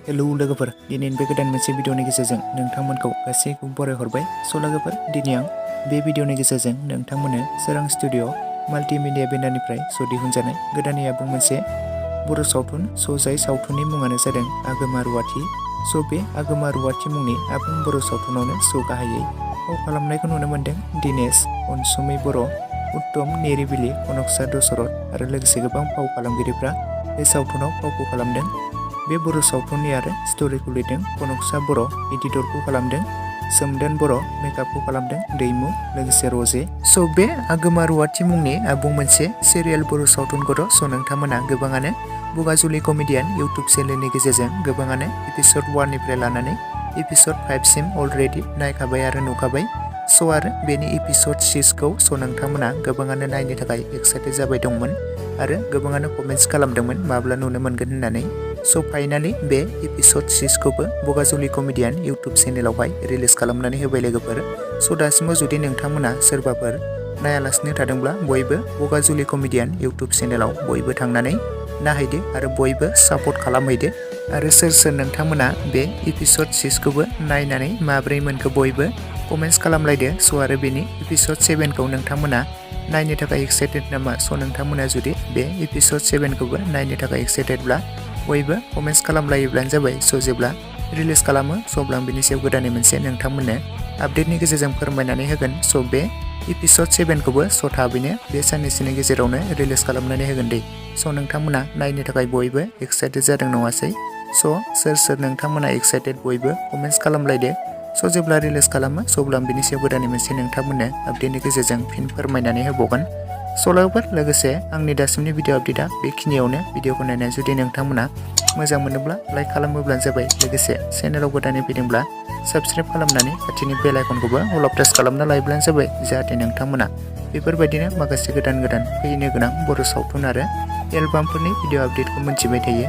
Hello लोगोफोर, दिनैनि बे गोदान मोनसे भिडिअनि गेजेरजों नोंथांमोनखौ गासैखौबो बरायहरबाय। लोगोफोर, दिनै आं बे भिडिअनि गेजेरजों नोंथांमोननो सोरां स्टुडिअ माल्टिमिडिया बेनारनिफ्राय दिहुनजानाय गोदानै आबुं मोनसे बर' सावथुन जाय सावथुननि मुङानो जादों आगोमा रुवाति। बे आगोमा रुवाति मुंनि आबुं बर' सावथुनावनो गाहायै फाव खालामनायखौ नुनो मोन्दों दिनेश, अनसुमै बर', उत्तम निरिबिलि, कनकसा दशरथ आरो लोगोसे गोबां फाव खालामगिरिफ्रा बे सावथुनाव फावखौ खालामदों। बे बर' सावथुननि आरो स्ट'रिखौ लिरदों कनकसा बर', एडिटरखौ खालामदों सोमदोन बर', मेकआपखौ खालामदों दैमु, लोगोसे रजे। बे आगोमा रुवाति मुंनि आबुं मोनसे सिरियाल बर' सावथुनखौथ' नोंथांमोना गोबाङानो बगाजुलि कमेडियान इउटुब चेनेलनि गेजेरजों गोबाङानो एपिसड 1 निफ्राय लानानै एपिसड 5 सिम अलरेडि नायखाबाय आरो नुखाबाय। आरो बेनि एपिसड 6 खौ नोंथांमोना गोबाङानो नायनो थाखाय एक्साइटेड जाबाय दंमोन आरो गोबाङानो कमेन्ट्स खालामदोंमोन माब्ला नुनो मोनगोन होननानै। फाइनालि बे एपिसड 6 खौबो बगाजुलि कमेडियान इउटुब चेनेलावहाय रिलिज खालामनानै होबाय लोगोफोर। दासिमाव जुदि नोंथांमोना सोरबाफोर नायालासिनो थादोंब्ला बयबो बगाजुलि कमेडियान इउटुब चेनेलाव बयबो थांनानै नायहैदो आरो बयबो सापर्ट खालामहैदो। आरो सोर नोंथांमोना बे एपिसड 6 खौबो नायनानै माब्रै मोनखो बयबो कमेन्ट्स खालामलायदो। आरो बेनि एपिसड 7 खौ नोंथांमोना नायनो थाखाय एक्साइटेड नामा? नोंथांमोना जुदि बे एपिसड 7 खौबो नायनो थाखाय एक्साइटेडब्ला बयबो कमेन्ट्स खालामलायोब्लानो जाबाय। जेब्ला रिलिज खालामो अब्ला आं बिनि सायाव गोदानै मोनसे नोंथांमोननो आपडेटनि गेजेरजों फोरमायनानै होगोन। बे एपिसड 7 खौबो थाबैनो बे साननैसोनि गेजेरावनो रिलिज खालामनानै होगोन दे। नोंथांमोना नायनो थाखाय बयबो एक्साइटेड जादों नङासै? सोर नोंथांमोना एक्साइटेड बयबो कमेन्ट्स खालामलायदो। जेब्ला रिलिज खालामो अब्ला आं बिनि सायाव गोदानै मोनसे नोंथांमोननो आपडेटनि गेजेरजों फिन फोरमायनानै होबावगोन। लोगोसे आंनि दासिमनि भिडिअ आपडेटआ बेखिनियावनो। भिडिअखौ नायनानै जुदि नोंथांमोना मोजां मोनोब्ला लाइक खालामोब्लानो जाबाय। लोगोसे चेनेलाव गोदानै फैदोंब्ला साबस्क्राइब खालामनानै खाथिनि बेल आइकनखौबो अल अफ प्रेस खालामना लायोब्लानो जाबाय, जाहाथे नोंथांमोना बेफोरबायदिनो माखासे गोदान फैनो गोनां बर' सावथुन आरो एलबामफोरनि भिडिअ आपडेटखौ मोनथिबाय थायो।